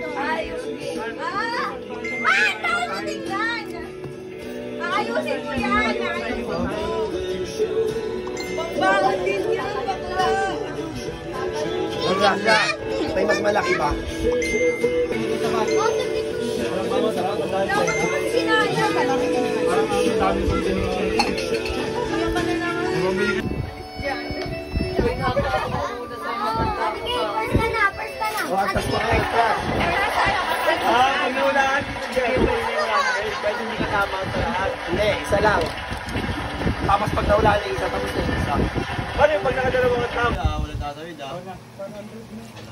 Ayusin. Tawag mo tingnan. Ayusin mo yan. Pagbangon din yan, bakla. Maganda. May mas malaki ba? Atas pa kayo ka. Pag naulaan, pwede hindi kasama ang lahat. Hindi, isa lang. Tapos pag naulaan yung isa, tapos na yung isa. Ano yung pag nakadalawang tao? Wala tatawid ah.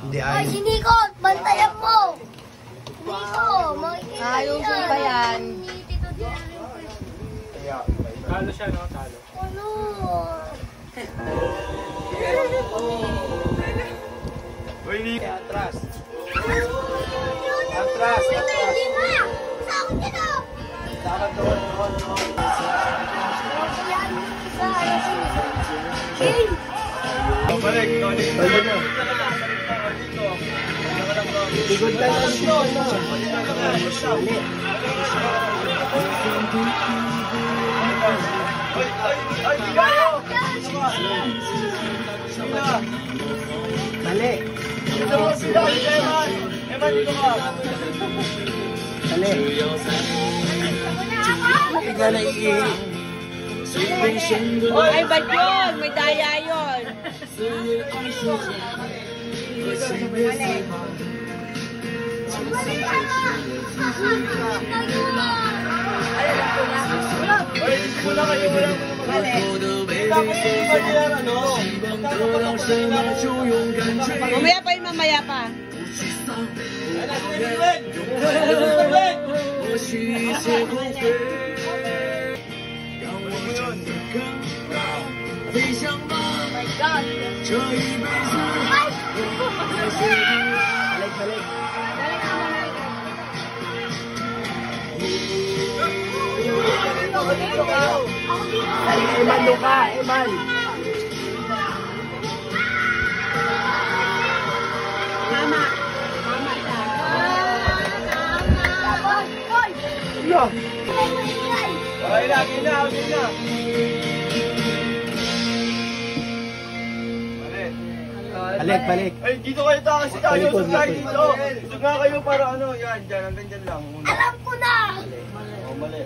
Hindi ay. Ay, si Nico, bantayan mo. Nico, makikita ayusin ba yan? Talo siya, no? Talo. Ano? Uy, atras. Atras. Hindi nga. Sakot ka na. Dapat doon. Balik. Balik na. Sigod ka lang doon. Dali. Eman, dito ka. Dali. Ikaw na iihi. Ay, ba't yun? May daya yun. Mamaya pa yun, mamaya pa. My God. Balik. Eman, doon ka. Eman. Tama. Tama siya. Ano? Okay na. Balik. Ay, dito kayo kasi tayo. Dito. Gusto nga kayo para ano. Yan, dyan. Hanggang dyan lang. Alam ko na. Mali.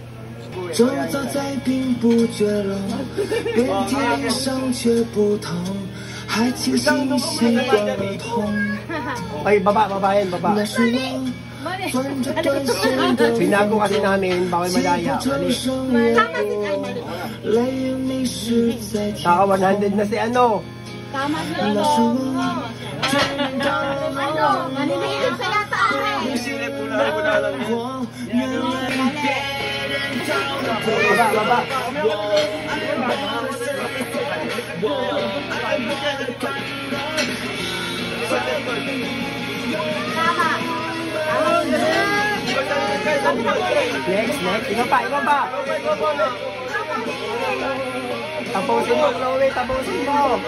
走走在并不觉冷，遍体伤却不疼，还庆幸习惯了痛。 Ay, baba yan. 那是我穿着短线的 Binago kasi namin, bawal madaya. Mali. 泪眼迷失在天 Saka 100 na si ano. Tama siya. 那是我真的 Ano? Maninihilip sa yata ako eh. 我原来别人找的 Baba. Next. Iba pa. Tapusin mo, Chloe. Tapusin mo.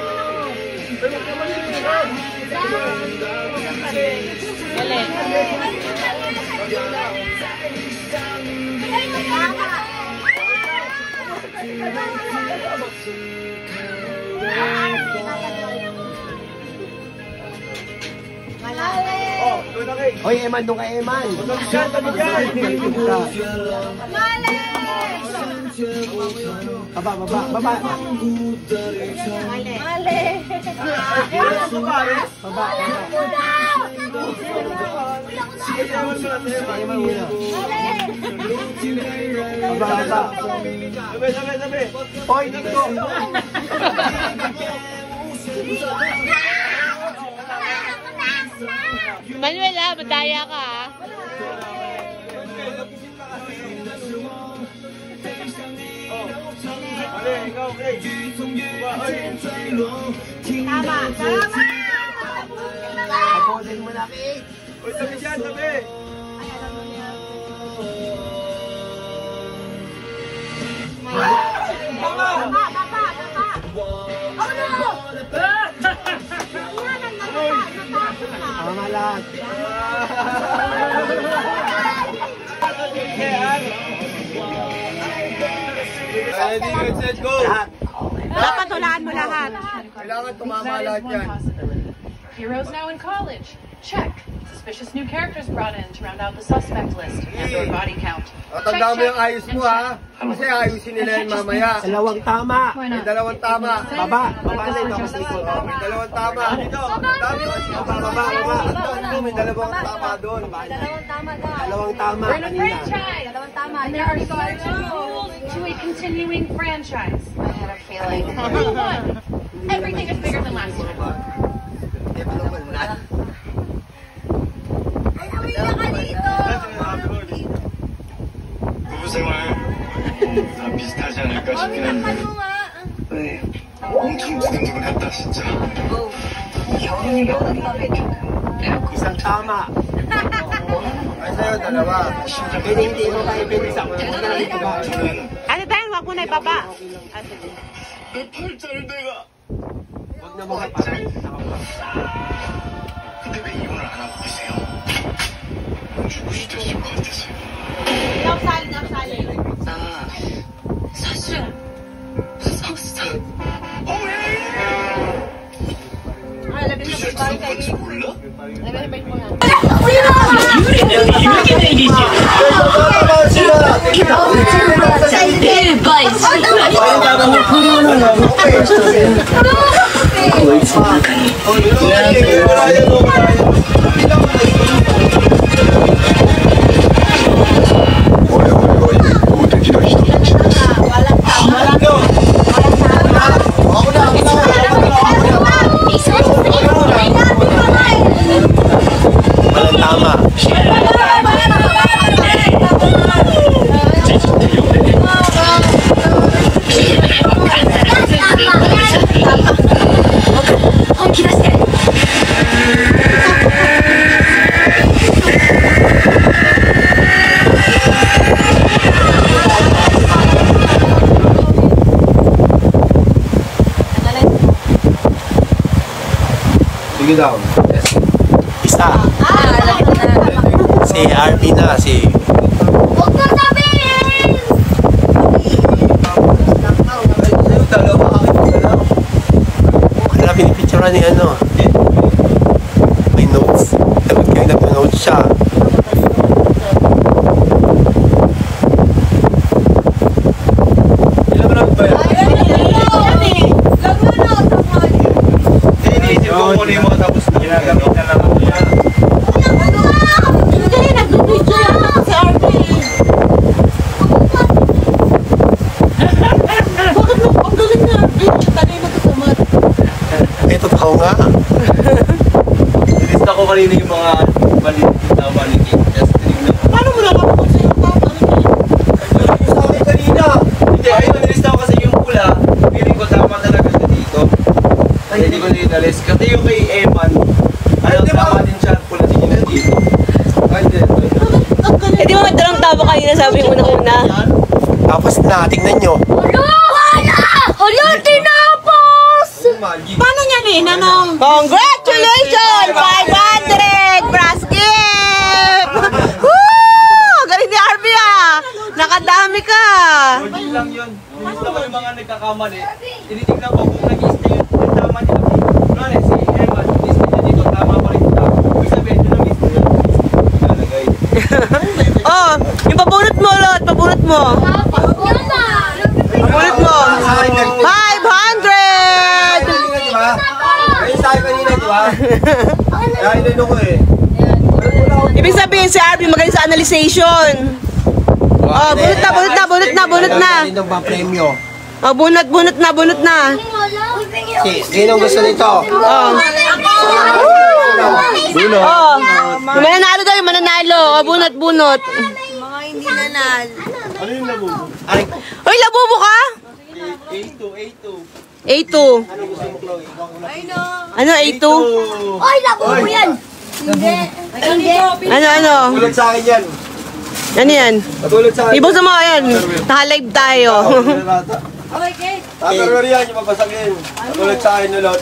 Hoy, Eman, doon ka, Eman. Baba. Mali. Baba. Sabi. Hoy, dito. Manuel, madaya ka ha. Tama. Tapusin mo na, Kate. Hoy, sabi dyan, sabi. Ay, alam mo niya. Baba. Oh no! Tama lahat. Ready, good, set, go! Lahat. Dapat hulaan mo lahat. Kailangan tumama That lahat is one yan. possibility. Heroes now in college. Check. Suspicious new characters brought in to round out the suspect list and or body count. Tandaan mo yung ayos mo, ha? Kasi ayusin nila yan mamaya. Dalawang tama. May dalawang tama. Baba. Baba na ito. Mas likod. May dalawang tama. Dito. Dami ko. Baba. Dito, may dalawang tama doon. Dalawang tama We're in a kanina. franchise. And there are certain rules to a continuing franchise. I had a feeling. Rule 1. Everything is bigger than last time. 부부 생활 다 비슷하지 않을까 싶긴 한데 네 엄청 두근두근했다 진짜 Isang tama. Ay, sa'yo, dalawa. Pwede hindi mo kayo pinisa. Ate Tayo, wag mo na ibaba. 내 팔자를 내가 Huwag na mo kayo parang 근데 왜 이혼을 안 하고 계세요? 죽으실 때 쓸 것 같아서요 Napsali. 나 사실은 무서웠어 무슨 건지 몰라? Sige daw. isa. Si RP na, si... Huwag mo sabihin! Sa'yo, dalawa kakita na. Wala, pinipicturean ni ano. May notes. Dapat kayo nag-notes siya. Ilan marami ba yan? Hindi, ko muna yung mga tapos na. Ginagamit na lang ako yan. Eh, totoo nga. Nilista ko kanina yung mga maliit na maliit. Just tinignan ko. Paano mo nalaman sa'yo tama? Yung sa akin kanina. Hindi, ayun, nilista ko kasi yung pula. Feeling ko tama talaga siya dito. Ay, hindi ko nilinalis. Kasi yung kay Eman, ayaw tama din siya. Pula din yun dito. Ay, hindi. Eh di ba magdarang tabo kanina sabi mo una? Tapos na, tingnan nyo. Hala, tinapos! Paano niya rin? Ano? Congratulations! 500! Brass gift! Woo! Galing ni Arby ah! Nakadami ka! Logic lang yun. Nilista ko yung mga nagkakamali. Tinitignan ko kung nag-i-stay yun. Yung tama nila. Kunwari, si Eman, nilista niya dito. Tama pa rin ito. Ibig sabihin, yun ang lista niya. Nalagay. Oh, yung pabunot mo, Lot. Pabunot mo. Pabunot mo. 500! Kanina, di ba? Ayun sa akin kanina, di ba? Kaya inano ko eh. Ibig sabihin si Arby magaling sa analyzation. Oh, bunot na, bunot na, bunot na, bunot na. Kanina ba premyo? Oh, bunot, bunot na, bunot na. Sino gusto nito? Oh. Dulo. Oh. Yung mananalo daw, yung mananalo. Oh, bunot, bunot. Ano yung labubo? Ay, Hoy, labubo ka? A2, A2. A2. Ano gusto mo, Chloe? Ano, A2? Oy, labubo yan! Ano, ano? Tulad sa akin yan. Ano yan? Patulad sa akin. Ibos mo, ayan. Naka-live tayo. Tupperware yan, yung mabasagin. Patulad sa akin, Lulot.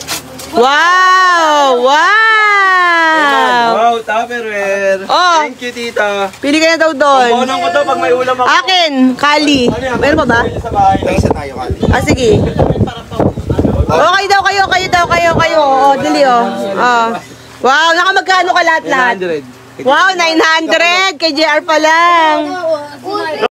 Wow! Wow! Wow, Tupperware. Oh. Thank you, tita. Pili ka na daw doon. Bonong ko to pag may ulam ako. Akin, Kali. Meron pa ba? Sa bahay. Isa tayo kali. Ah, sige. Okay daw kayo. Oo, dali Wow, nakamagkano ka lahat-lahat? 100. Wow, 900 kay JR pa lang.